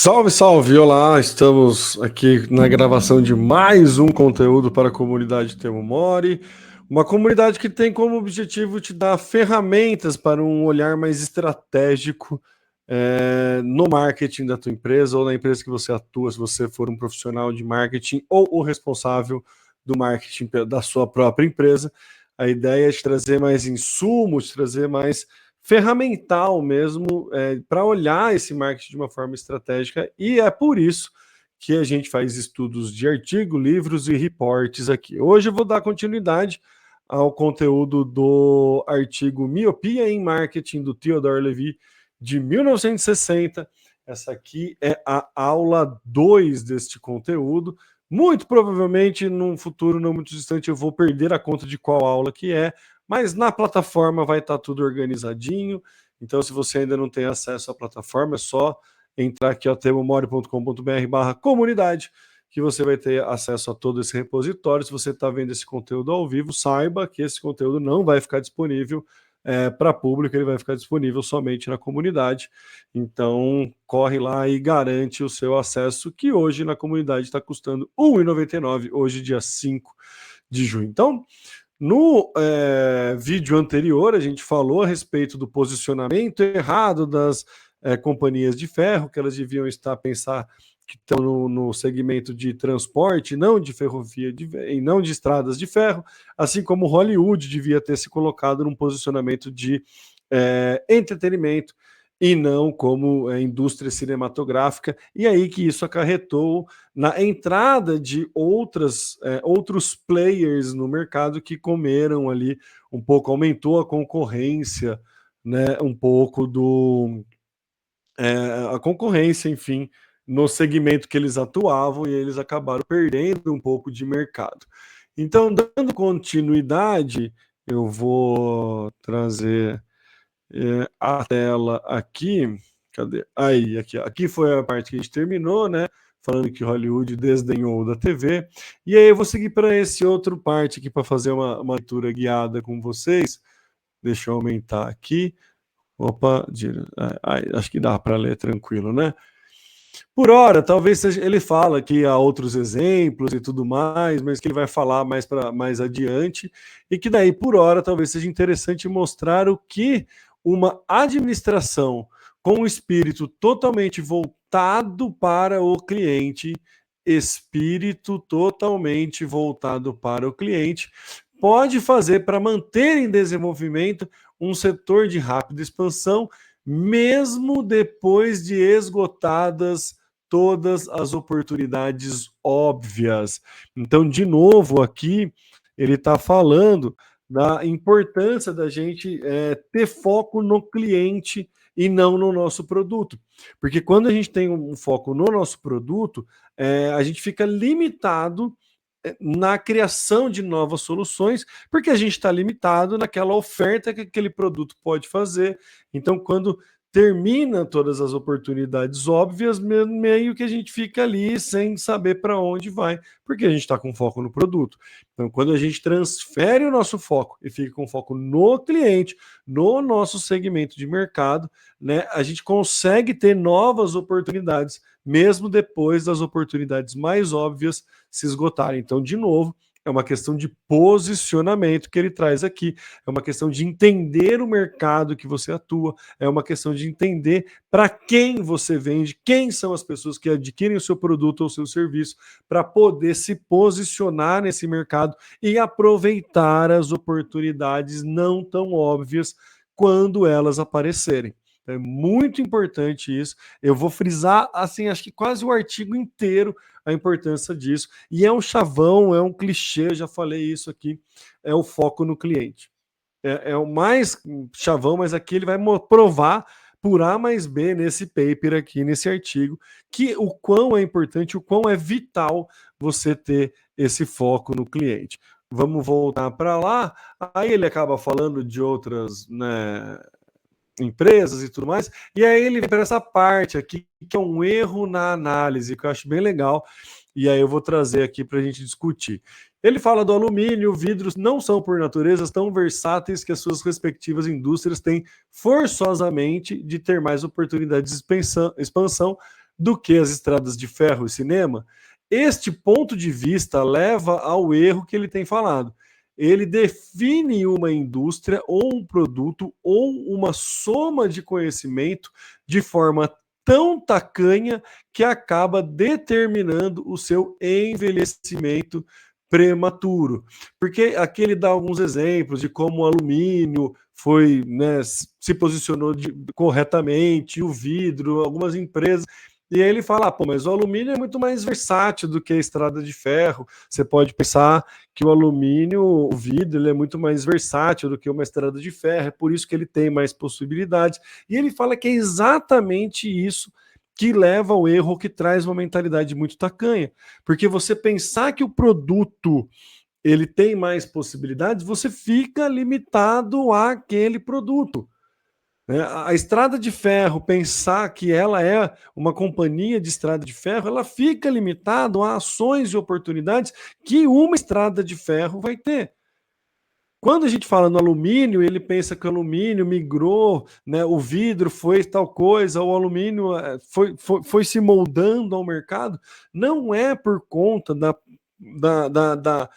Salve, salve! Olá, estamos aqui na gravação de mais um conteúdo para a comunidade Temo Mori, uma comunidade que tem como objetivo te dar ferramentas para um olhar mais estratégico no marketing da tua empresa ou na empresa que você atua, se você for um profissional de marketing ou o responsável do marketing da sua própria empresa. A ideia é te trazer mais insumos, te trazer mais ferramental mesmo para olhar esse marketing de uma forma estratégica, e é por isso que a gente faz estudos de artigo, livros e reportes aqui. Hoje eu vou dar continuidade ao conteúdo do artigo Miopia em Marketing, do Theodore Levy, de 1960. Essa aqui é a aula 2 deste conteúdo. Muito provavelmente, num futuro não muito distante, eu vou perder a conta de qual aula que é, mas na plataforma vai estar tudo organizadinho. Então, se você ainda não tem acesso à plataforma, é só entrar aqui, temomori.com.br/comunidade, que você vai ter acesso a todo esse repositório. Se você está vendo esse conteúdo ao vivo, saiba que esse conteúdo não vai ficar disponível para público, ele vai ficar disponível somente na comunidade. Então, corre lá e garante o seu acesso, que hoje na comunidade está custando R$ 1,99, hoje dia 5 de junho. Então, no vídeo anterior, a gente falou a respeito do posicionamento errado das companhias de ferro, que elas deviam pensar que estão no segmento de transporte, não de ferrovia e não de estradas de ferro, assim como Hollywood devia ter se colocado num posicionamento de entretenimento e não como indústria cinematográfica, e aí que isso acarretou na entrada de outros players no mercado que comeram ali um pouco, aumentou a concorrência, né, um pouco a concorrência, enfim, no segmento que eles atuavam, e eles acabaram perdendo um pouco de mercado. Então, dando continuidade, eu vou trazer a tela aqui. Cadê? Aí, aqui foi a parte que a gente terminou, né? Falando que Hollywood desdenhou da TV. E aí eu vou seguir para esse outro parte aqui para fazer uma leitura guiada com vocês. Deixa eu aumentar aqui. Opa, acho que dá para ler tranquilo, né? Por hora, talvez seja, ele fala que há outros exemplos e tudo mais, mas que ele vai falar mais adiante, e que daí, por hora, talvez seja interessante mostrar o que uma administração com um espírito totalmente voltado para o cliente, pode fazer para manter em desenvolvimento um setor de rápida expansão, mesmo depois de esgotadas todas as oportunidades óbvias. Então, de novo, aqui ele está falando da importância da gente ter foco no cliente e não no nosso produto. Porque quando a gente tem um foco no nosso produto, a gente fica limitado na criação de novas soluções, porque a gente está limitado naquela oferta que aquele produto pode fazer. Então, quando termina todas as oportunidades óbvias, meio que a gente fica ali sem saber para onde vai, porque a gente está com foco no produto. Então, quando a gente transfere o nosso foco e fica com foco no cliente, no nosso segmento de mercado, né, a gente consegue ter novas oportunidades, mesmo depois das oportunidades mais óbvias se esgotarem. Então, de novo, é uma questão de posicionamento que ele traz aqui, é uma questão de entender o mercado que você atua, é uma questão de entender para quem você vende, quem são as pessoas que adquirem o seu produto ou o seu serviço, para poder se posicionar nesse mercado e aproveitar as oportunidades não tão óbvias quando elas aparecerem. É muito importante isso. Eu vou frisar, assim, acho que quase o artigo inteiro, a importância disso. E é um chavão, é um clichê, eu já falei isso aqui, é o foco no cliente. É o mais chavão, mas aqui ele vai provar por A mais B nesse paper aqui, nesse artigo, que o quão é importante, o quão é vital você ter esse foco no cliente. Vamos voltar para lá. Aí ele acaba falando de outras, né, empresas e tudo mais, e aí ele vem para essa parte aqui, que é um erro na análise, que eu acho bem legal, e aí eu vou trazer aqui para a gente discutir. Ele fala do alumínio, vidros não são por natureza tão versáteis que as suas respectivas indústrias têm forçosamente de ter mais oportunidades de expansão, do que as estradas de ferro e cinema, este ponto de vista leva ao erro que ele tem falado. Ele define uma indústria ou um produto ou uma soma de conhecimento de forma tão tacanha que acaba determinando o seu envelhecimento prematuro. Porque aqui ele dá alguns exemplos de como o alumínio foi, né, se posicionou corretamente, o vidro, algumas empresas. E aí ele fala, pô, mas o alumínio é muito mais versátil do que a estrada de ferro. Você pode pensar que o alumínio, o vidro, ele é muito mais versátil do que uma estrada de ferro, é por isso que ele tem mais possibilidades. E ele fala que é exatamente isso que leva ao erro, que traz uma mentalidade muito tacanha. Porque você pensar que o produto ele tem mais possibilidades, você fica limitado àquele produto. A estrada de ferro, pensar que ela é uma companhia de estrada de ferro, ela fica limitada a ações e oportunidades que uma estrada de ferro vai ter. Quando a gente fala no alumínio, ele pensa que o alumínio migrou, né, o vidro foi tal coisa, o alumínio foi se moldando ao mercado. Não é por conta da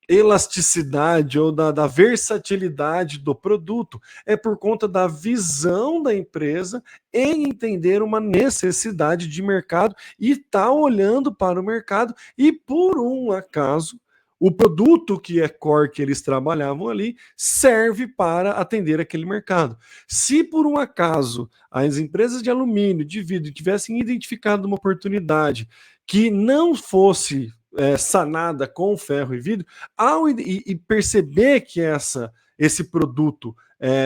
elasticidade ou da versatilidade do produto, é por conta da visão da empresa em entender uma necessidade de mercado e estar olhando para o mercado e, por um acaso, o produto que é core que eles trabalhavam ali serve para atender aquele mercado. Se por um acaso as empresas de alumínio, de vidro tivessem identificado uma oportunidade que não fosse sanada com ferro e vidro, e perceber que esse produto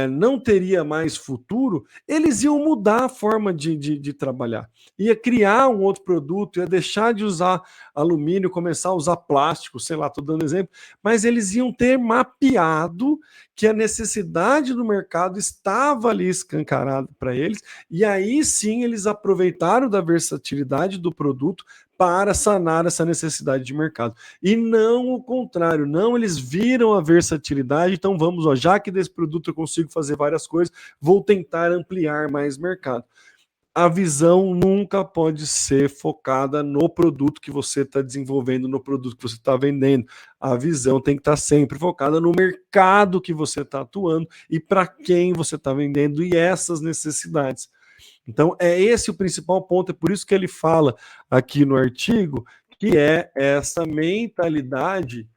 não teria mais futuro, eles iam mudar a forma de trabalhar. Ia criar um outro produto, ia deixar de usar alumínio, começar a usar plástico, sei lá, estou dando exemplo, mas eles iam ter mapeado que a necessidade do mercado estava ali escancarada para eles, e aí sim eles aproveitaram da versatilidade do produto para sanar essa necessidade de mercado. E não o contrário, não, eles viram a versatilidade, então vamos, ó, já que desse produto eu consigo fazer várias coisas, vou tentar ampliar mais mercado. A visão nunca pode ser focada no produto que você está desenvolvendo, no produto que você está vendendo. A visão tem que estar sempre focada no mercado que você está atuando e para quem você está vendendo e essas necessidades. Então, é esse o principal ponto, é por isso que ele fala aqui no artigo, que é essa mentalidade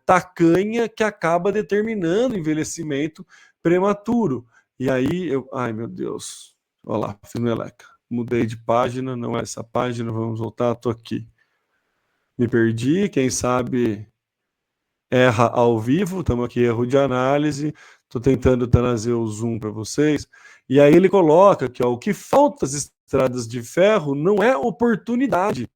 tacanha que acaba determinando o envelhecimento prematuro. E aí, ai meu Deus, olha lá, Fineleca, mudei de página, não é essa página, vamos voltar, estou aqui. Me perdi, quem sabe erra ao vivo, estamos aqui, erro de análise, estou tentando trazer o zoom para vocês, e aí ele coloca que ó, o que falta às estradas de ferro não é oportunidade,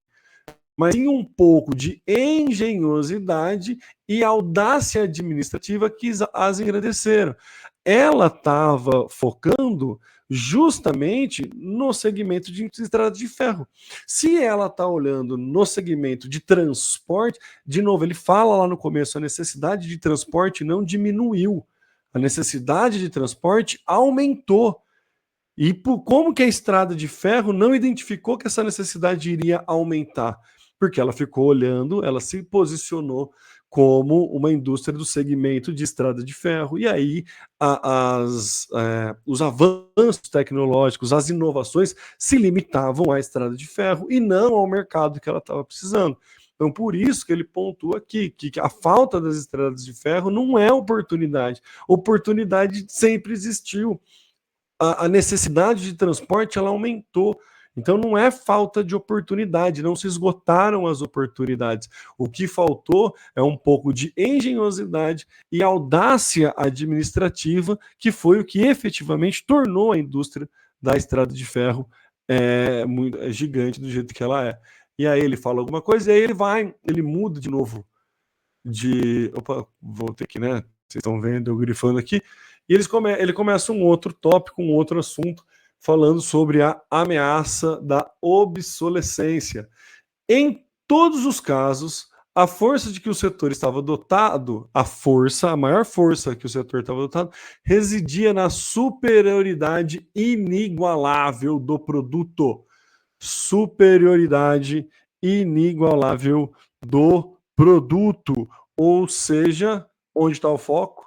mas sim um pouco de engenhosidade e audácia administrativa que as engrandeceram. Ela estava focando justamente no segmento de estrada de ferro. Se ela está olhando no segmento de transporte, de novo, ele fala lá no começo, a necessidade de transporte não diminuiu, a necessidade de transporte aumentou. E como que a estrada de ferro não identificou que essa necessidade iria aumentar? Porque ela ficou olhando, ela se posicionou como uma indústria do segmento de estrada de ferro, e aí os avanços tecnológicos, as inovações se limitavam à estrada de ferro e não ao mercado que ela estava precisando. Então, por isso que ele pontua aqui que a falta das estradas de ferro não é oportunidade. Oportunidade sempre existiu. A necessidade de transporte ela aumentou. Então não é falta de oportunidade, não se esgotaram as oportunidades. O que faltou é um pouco de engenhosidade e audácia administrativa, que foi o que efetivamente tornou a indústria da estrada de ferro gigante do jeito que ela é. E aí ele fala alguma coisa e aí ele muda de novo Opa, voltei aqui, né? Vocês estão vendo eu grifando aqui. E ele começa um outro tópico, um outro assunto, falando sobre a ameaça da obsolescência. Em todos os casos, A força de que o setor estava dotado, a maior força que o setor estava dotado, residia na superioridade inigualável do produto. Superioridade inigualável do produto. Ou seja, onde está o foco?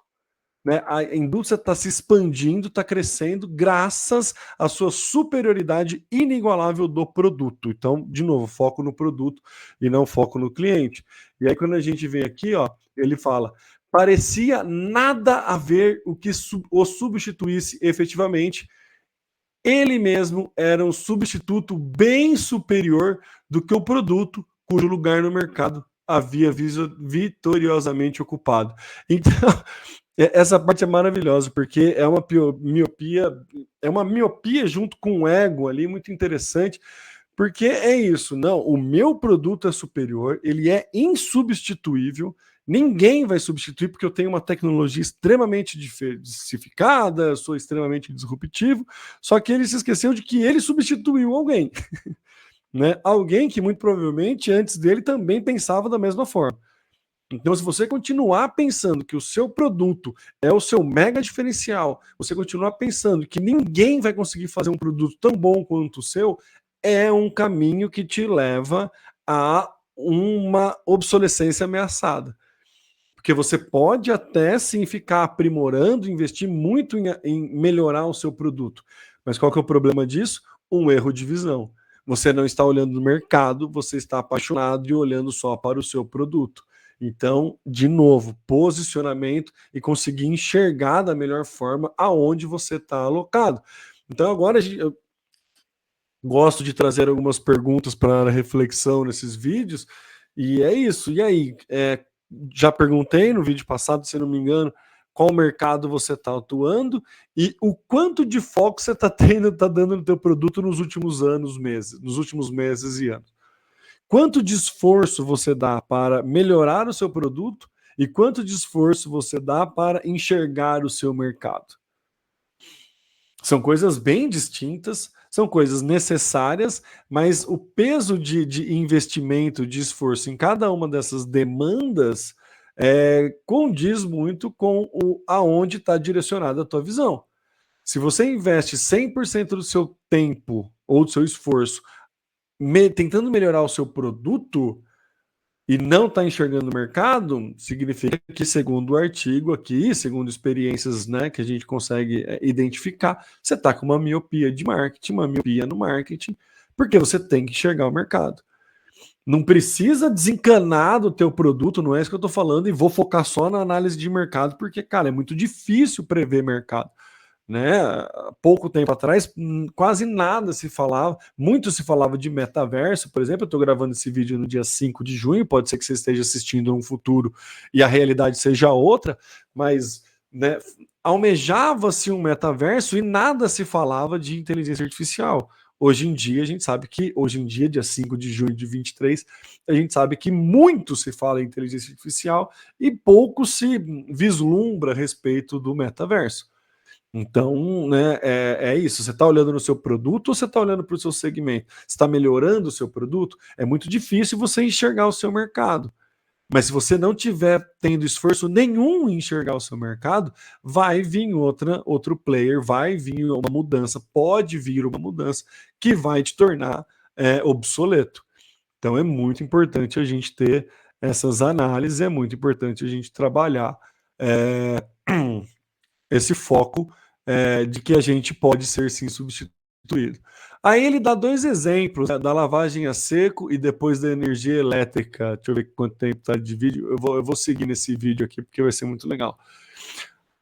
Né? A indústria está se expandindo, está crescendo graças à sua superioridade inigualável do produto. Então, de novo, foco no produto e não foco no cliente. E aí, quando a gente vem aqui, ó, ele fala: parecia nada haver o que o substituísse efetivamente. Ele mesmo era um substituto bem superior do que o produto cujo lugar no mercado havia vitoriosamente ocupado. Então, essa parte é maravilhosa, porque é uma miopia junto com o ego ali, muito interessante, porque é isso, não, o meu produto é superior, ele é insubstituível, ninguém vai substituir, porque eu tenho uma tecnologia extremamente diversificada, sou extremamente disruptivo, só que ele se esqueceu de que ele substituiu alguém, né? Alguém que muito provavelmente antes dele também pensava da mesma forma. Então, se você continuar pensando que o seu produto é o seu mega diferencial, você continuar pensando que ninguém vai conseguir fazer um produto tão bom quanto o seu, é um caminho que te leva a uma obsolescência ameaçada. Porque você pode até sim ficar aprimorando, investir muito em melhorar o seu produto. Mas qual que é o problema disso? Um erro de visão. Você não está olhando no mercado, você está apaixonado e olhando só para o seu produto. Então, de novo, posicionamento e conseguir enxergar da melhor forma aonde você está alocado. Então, agora eu gosto de trazer algumas perguntas para reflexão nesses vídeos, e é isso. E aí, já perguntei no vídeo passado, se não me engano, qual mercado você está atuando e o quanto de foco você está tendo, está dando no teu produto nos últimos meses e anos. Quanto de esforço você dá para melhorar o seu produto e quanto de esforço você dá para enxergar o seu mercado. São coisas bem distintas, são coisas necessárias, mas o peso de investimento, de esforço em cada uma dessas demandas condiz muito com aonde está direcionada a tua visão. Se você investe 100% do seu tempo ou do seu esforço tentando melhorar o seu produto e não está enxergando o mercado, significa que, segundo o artigo aqui, segundo experiências, né, que a gente consegue identificar, você está com uma miopia de marketing, uma miopia no marketing, porque você tem que enxergar o mercado. Não precisa desencanar do teu produto, não é isso que eu estou falando, e vou focar só na análise de mercado, porque, cara, é muito difícil prever mercado. Né? Há pouco tempo atrás, quase nada se falava, muito se falava de metaverso, por exemplo. Eu estou gravando esse vídeo no dia 5 de junho, pode ser que você esteja assistindo no futuro e a realidade seja outra, mas né, almejava-se um metaverso e nada se falava de inteligência artificial. Hoje em dia, a gente sabe que, hoje em dia, dia 5 de junho de 23, a gente sabe que muito se fala em inteligência artificial e pouco se vislumbra a respeito do metaverso. Então, né, é isso. Você está olhando no seu produto ou você está olhando para o seu segmento? Você está melhorando o seu produto? É muito difícil você enxergar o seu mercado. Mas se você não tiver tendo esforço nenhum em enxergar o seu mercado, vai vir outro player, vai vir uma mudança, pode vir uma mudança que vai te tornar obsoleto. Então é muito importante a gente ter essas análises, é muito importante a gente trabalhar esse foco de que a gente pode ser sim substituído. Aí ele dá dois exemplos, né, da lavagem a seco e depois da energia elétrica. Deixa eu ver quanto tempo está de vídeo. Eu vou seguir nesse vídeo aqui porque vai ser muito legal.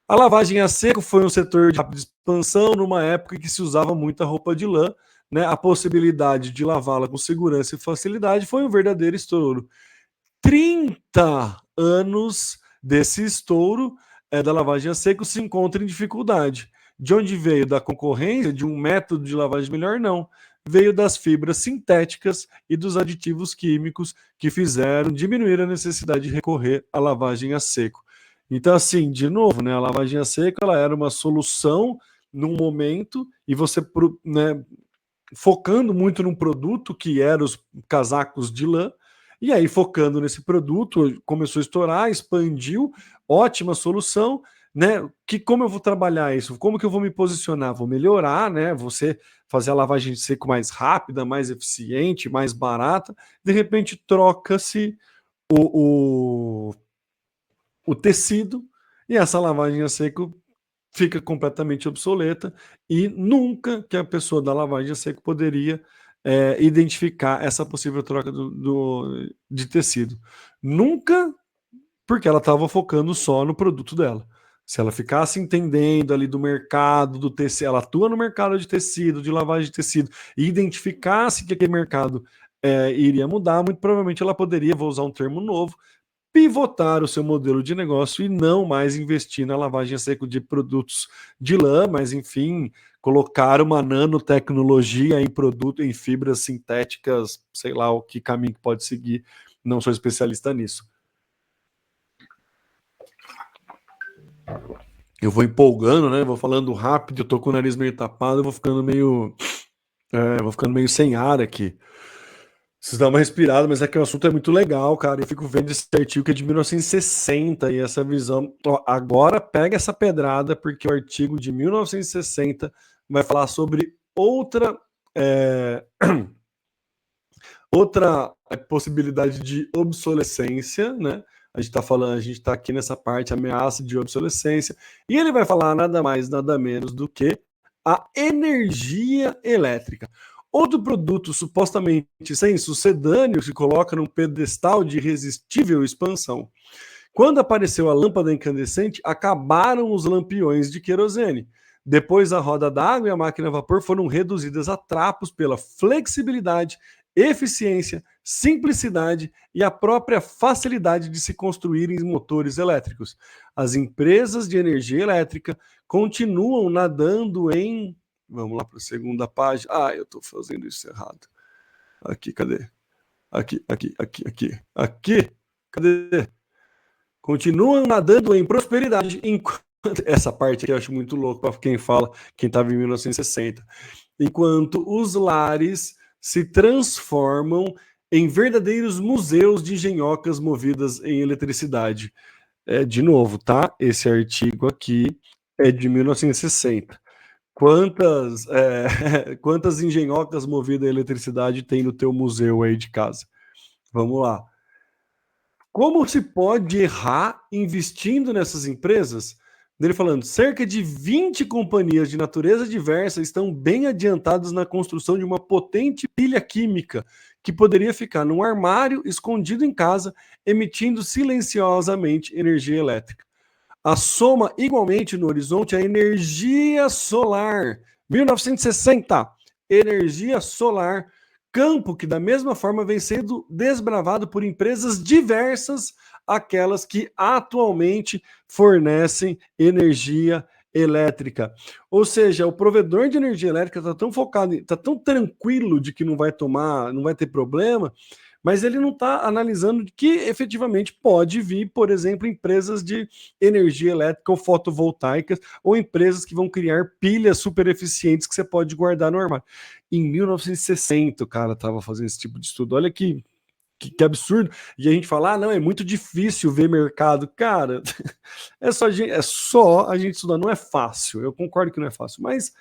A lavagem a seco foi um setor de rápida expansão numa época em que se usava muita roupa de lã. Né? A possibilidade de lavá-la com segurança e facilidade foi um verdadeiro estouro. 30 anos desse estouro da lavagem a seco se encontra em dificuldade. De onde veio? Da concorrência de um método de lavagem melhor? Não. Veio das fibras sintéticas e dos aditivos químicos que fizeram diminuir a necessidade de recorrer à lavagem a seco. Então, assim, de novo, né, a lavagem a seco ela era uma solução num momento e você, né, focando muito num produto que eram os casacos de lã, E aí, focando nesse produto, começou a estourar, expandiu, ótima solução, né? Como eu vou trabalhar isso? Como que eu vou me posicionar? Vou melhorar, né? Você fazer a lavagem de seco mais rápida, mais eficiente, mais barata. De repente, troca-se o, o tecido e essa lavagem a seco fica completamente obsoleta e nunca que a pessoa da lavagem a seco poderia identificar essa possível troca de tecido. Nunca, porque ela estava focando só no produto dela. Se ela ficasse entendendo ali do mercado, do tecido, ela atua no mercado de tecido, de lavagem de tecido, e identificasse que aquele mercado iria mudar, muito provavelmente ela poderia, vou usar um termo novo, pivotar o seu modelo de negócio e não mais investir na lavagem a seco de produtos de lã, mas enfim, colocar uma nanotecnologia em produto, em fibras sintéticas, sei lá o que caminho que pode seguir, não sou especialista nisso. Eu vou empolgando, né? Vou falando rápido, eu tô com o nariz meio tapado, eu vou ficando meio sem ar aqui. Preciso dar uma respirada, mas é que o assunto é muito legal, cara. Eu fico vendo esse artigo que é de 1960 e essa visão. Ó, agora pega essa pedrada, porque o artigo de 1960 vai falar sobre é, outra possibilidade de obsolescência, né? A gente está falando, a gente está aqui nessa parte, ameaça de obsolescência, e ele vai falar nada mais, nada menos do que a energia elétrica. Outro produto supostamente sem sucedâneo se coloca num pedestal de irresistível expansão. Quando apareceu a lâmpada incandescente, acabaram os lampiões de querosene. Depois, a roda d'água e a máquina a vapor foram reduzidas a trapos pela flexibilidade, eficiência, simplicidade e a própria facilidade de se construírem motores elétricos. As empresas de energia elétrica continuam nadando em. Vamos lá para a segunda página. Ah, eu estou fazendo isso errado. Aqui, cadê? Aqui. Cadê? Continuam nadando em prosperidade enquanto. Essa parte aqui eu acho muito louco para quem fala, quem estava em 1960. Enquanto os lares se transformam em verdadeiros museus de engenhocas movidas em eletricidade. De novo, tá? Esse artigo aqui é de 1960. Quantas engenhocas movidas a eletricidade tem no teu museu aí de casa? Vamos lá. Como se pode errar investindo nessas empresas? Ele falando, cerca de 20 companhias de natureza diversa estão bem adiantadas na construção de uma potente pilha química que poderia ficar num armário escondido em casa, emitindo silenciosamente energia elétrica. A soma igualmente no horizonte é a energia solar. 1960, energia solar, campo que da mesma forma vem sendo desbravado por empresas diversas, aquelas que atualmente fornecem energia elétrica. Ou seja, o provedor de energia elétrica está tão focado, está tão tranquilo de que não vai ter problema, mas ele não está analisando que efetivamente pode vir, por exemplo, empresas de energia elétrica ou fotovoltaicas, ou empresas que vão criar pilhas super eficientes que você pode guardar no armário. Em 1960, o cara estava fazendo esse tipo de estudo. Olha que absurdo. E a gente fala, não, é muito difícil ver mercado. Cara, é só a gente estudar. Não é fácil, eu concordo que não é fácil, mas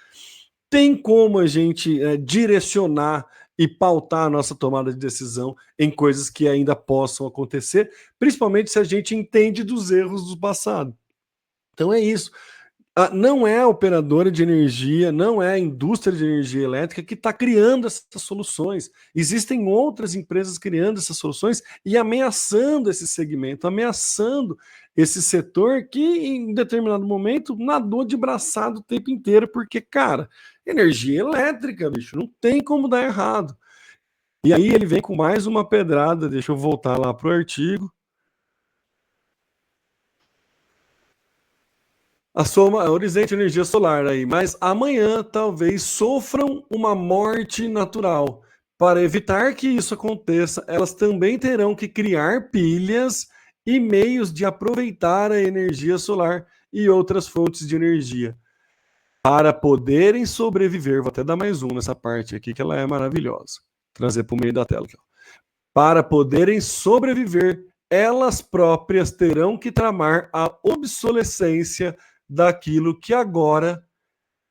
tem como a gente direcionar e pautar a nossa tomada de decisão em coisas que ainda possam acontecer, principalmente se a gente entende dos erros do passado. Então é isso. Não é a operadora de energia, não é a indústria de energia elétrica que está criando essas soluções. Existem outras empresas criando essas soluções e ameaçando esse segmento, ameaçando esse setor que, em determinado momento, nadou de braçado o tempo inteiro, porque, cara, energia elétrica, bicho, não tem como dar errado. E aí ele vem com mais uma pedrada, deixa eu voltar lá para o artigo. A soma, horizonte energia solar aí, mas amanhã talvez sofram uma morte natural. Para evitar que isso aconteça, elas também terão que criar pilhas e meios de aproveitar a energia solar e outras fontes de energia para poderem sobreviver. Vou até dar mais um nessa parte aqui que ela é maravilhosa. Trazer para o meio da tela aqui, ó. Para poderem sobreviver, elas próprias terão que tramar a obsolescência daquilo que agora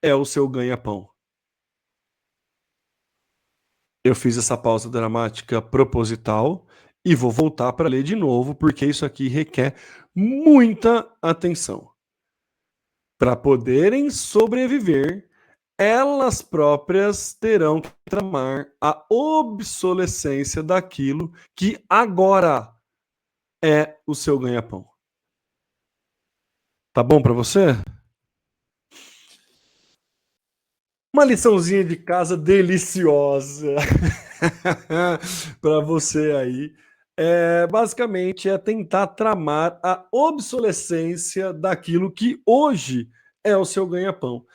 é o seu ganha-pão. Eu fiz essa pausa dramática proposital e vou voltar para ler de novo, porque isso aqui requer muita atenção. Para poderem sobreviver, elas próprias terão que tramar a obsolescência daquilo que agora é o seu ganha-pão. Tá bom para você? Uma liçãozinha de casa deliciosa para você aí. Basicamente é tentar tramar a obsolescência daquilo que hoje é o seu ganha-pão.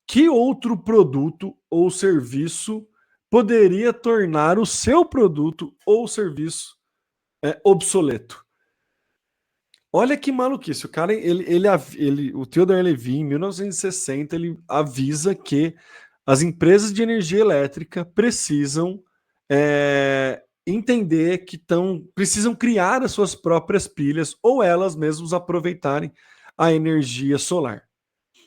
Que outro produto ou serviço poderia tornar o seu produto ou serviço obsoleto? Olha que maluquice. O cara, o Theodore Levy, em 1960, ele avisa que as empresas de energia elétrica precisam entender que precisam criar as suas próprias pilhas ou elas mesmas aproveitarem a energia solar.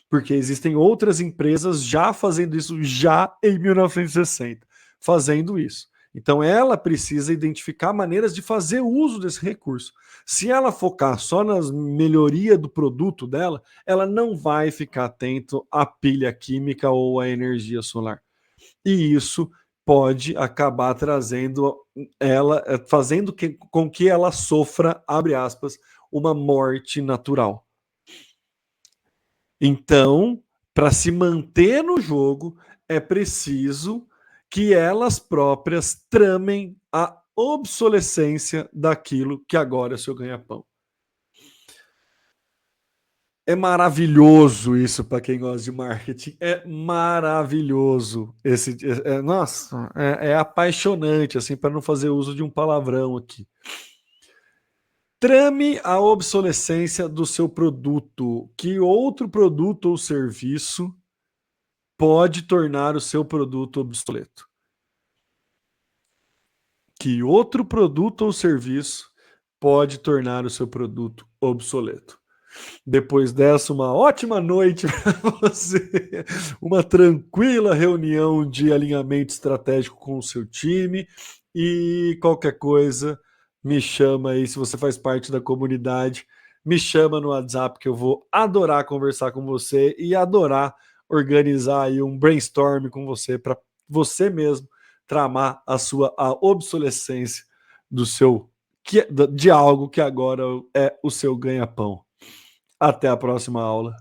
Porque existem outras empresas já fazendo isso, já em 1960, fazendo isso. Então ela precisa identificar maneiras de fazer uso desse recurso. Se ela focar só nas melhoria do produto dela, ela não vai ficar atento à pilha química ou à energia solar. E isso pode acabar trazendo ela, fazendo com que ela sofra, abre aspas, uma morte natural. Então, para se manter no jogo, é preciso que elas próprias tramem a obsolescência daquilo que agora é seu ganha-pão. É maravilhoso isso para quem gosta de marketing. É maravilhoso nossa, é apaixonante assim para não fazer uso de um palavrão aqui. Trame a obsolescência do seu produto. Que outro produto ou serviço pode tornar o seu produto obsoleto? Que outro produto ou serviço pode tornar o seu produto obsoleto? Depois dessa, uma ótima noite para você, uma tranquila reunião de alinhamento estratégico com o seu time e qualquer coisa, me chama aí, se você faz parte da comunidade, me chama no WhatsApp que eu vou adorar conversar com você e adorar organizar aí um brainstorm com você para você mesmo tramar a obsolescência do seu de algo que agora é o seu ganha-pão. Até a próxima aula.